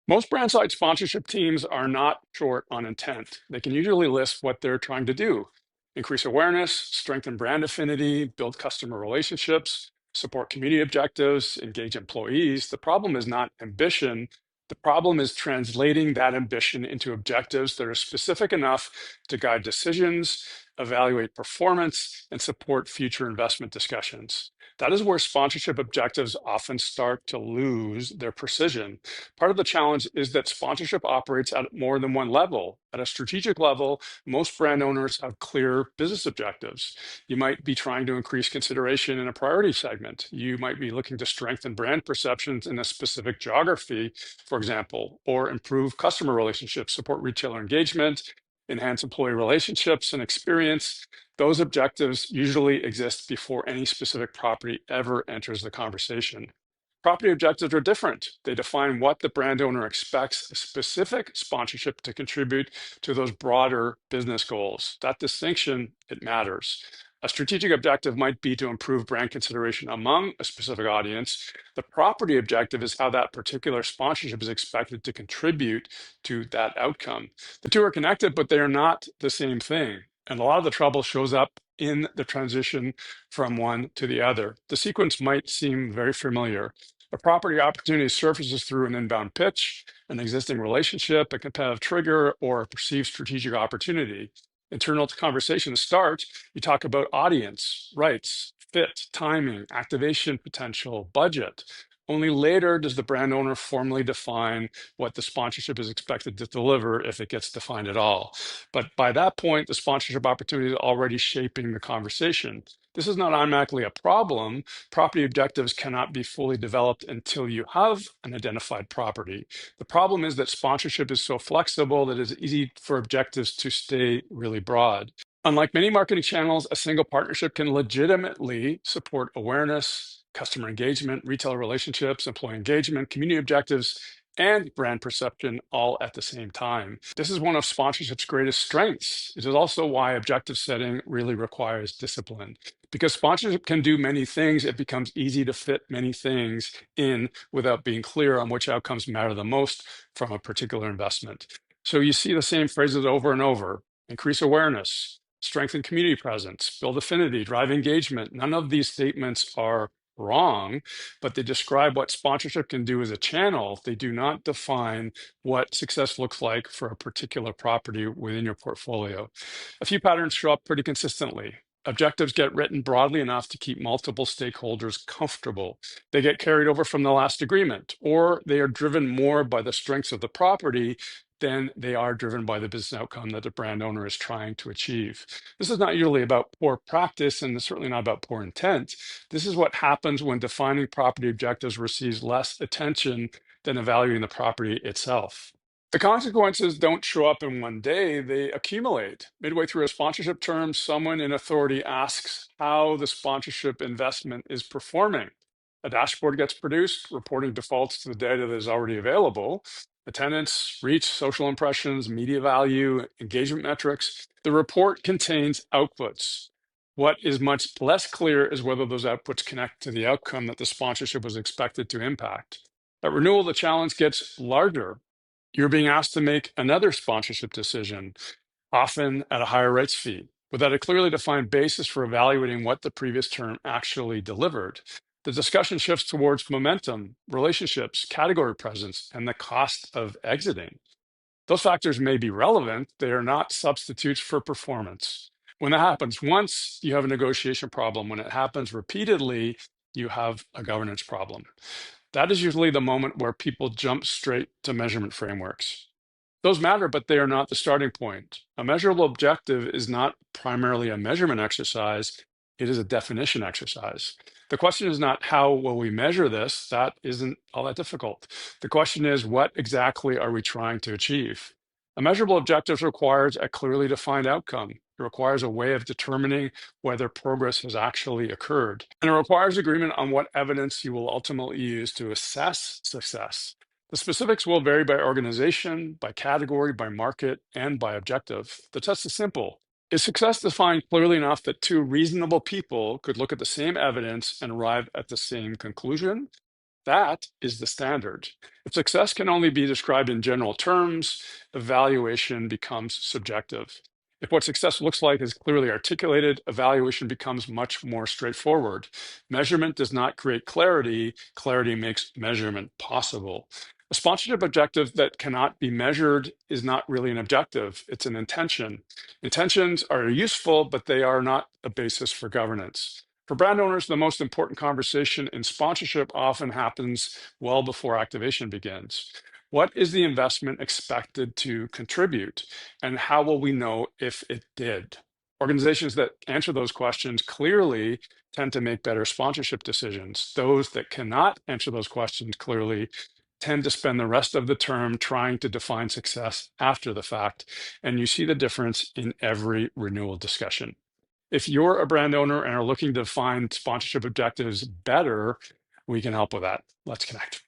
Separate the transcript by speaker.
Speaker 1: Most brand side sponsorship teams are not short on intent. They can usually list what they're trying to do: increase awareness, strengthen brand affinity, build customer relationships, support community objectives, engage employees. The problem is not ambition. The problem is translating that ambition into objectives that are specific enough to guide decisions, evaluate performance, and support future investment discussions. That is where sponsorship objectives often start to lose their precision. Part of the challenge is that sponsorship operates at more than one level. At a strategic level, most brand owners have clear business objectives. You might be trying to increase consideration in a priority segment. You might be looking to strengthen brand perceptions in a specific geography, for example, or improve customer relationships, support retailer engagement, enhance employee relationships and experience. Those objectives usually exist before any specific property ever enters the conversation. Property objectives are different. They define what the brand owner expects a specific sponsorship to contribute to those broader business goals. That distinction, it matters. A strategic objective might be to improve brand consideration among a specific audience. The property objective is how that particular sponsorship is expected to contribute to that outcome. The two are connected, but they are not the same thing. And a lot of the trouble shows up in the transition from one to the other. The sequence might seem very familiar. A property opportunity surfaces through an inbound pitch, an existing relationship, a competitive trigger, or a perceived strategic opportunity. Internal to conversation start, you talk about audience, rights, fit, timing, activation potential, budget. Only later does the brand owner formally define what the sponsorship is expected to deliver, if it gets defined at all. But by that point, the sponsorship opportunity is already shaping the conversation. This is not automatically a problem. Property objectives cannot be fully developed until you have an identified property. The problem is that sponsorship is so flexible that it's easy for objectives to stay really broad. Unlike many marketing channels, a single partnership can legitimately support awareness, customer engagement, retailer relationships, employee engagement, community objectives, and brand perception all at the same time. This is one of sponsorship's greatest strengths. It is also why objective setting really requires discipline. Because sponsorship can do many things, it becomes easy to fit many things in without being clear on which outcomes matter the most from a particular investment. So you see the same phrases over and over: increase awareness, strengthen community presence, build affinity, drive engagement. None of these statements are wrong, but they describe what sponsorship can do as a channel. They do not define what success looks like for a particular property within your portfolio. A few patterns show up pretty consistently. Objectives get written broadly enough to keep multiple stakeholders comfortable. They get carried over from the last agreement, or they are driven more by the strengths of the property than they are driven by the business outcome that the brand owner is trying to achieve. This is not usually about poor practice, and it's certainly not about poor intent. This is what happens when defining property objectives receives less attention than evaluating the property itself. The consequences don't show up in one day, they accumulate. Midway through a sponsorship term, someone in authority asks how the sponsorship investment is performing. A dashboard gets produced, reporting defaults to the data that is already available: attendance, reach, social impressions, media value, engagement metrics. The report contains outputs. What is much less clear is whether those outputs connect to the outcome that the sponsorship was expected to impact. At renewal, the challenge gets larger. You're being asked to make another sponsorship decision, often at a higher rights fee, without a clearly defined basis for evaluating what the previous term actually delivered. The discussion shifts towards momentum, relationships, category presence, and the cost of exiting. Those factors may be relevant, they are not substitutes for performance. When that happens once, you have a negotiation problem. When it happens repeatedly, you have a governance problem. That is usually the moment where people jump straight to measurement frameworks. Those matter, but they are not the starting point. A measurable objective is not primarily a measurement exercise, it is a definition exercise. The question is not how will we measure this, that isn't all that difficult. The question is, what exactly are we trying to achieve? A measurable objective requires a clearly defined outcome. It requires a way of determining whether progress has actually occurred. And it requires agreement on what evidence you will ultimately use to assess success. The specifics will vary by organization, by category, by market, and by objective. The test is simple. Is success defined clearly enough that two reasonable people could look at the same evidence and arrive at the same conclusion? That is the standard. If success can only be described in general terms, evaluation becomes subjective. If what success looks like is clearly articulated, evaluation becomes much more straightforward. Measurement does not create clarity, clarity makes measurement possible. A sponsorship objective that cannot be measured is not really an objective, it's an intention. Intentions are useful, but they are not a basis for governance. For brand owners, the most important conversation in sponsorship often happens well before activation begins. What is the investment expected to contribute, and how will we know if it did? Organizations that answer those questions clearly tend to make better sponsorship decisions. Those that cannot answer those questions clearly tend to spend the rest of the term trying to define success after the fact. And you see the difference in every renewal discussion. If you're a brand owner and are looking to find sponsorship objectives better, we can help with that. Let's connect.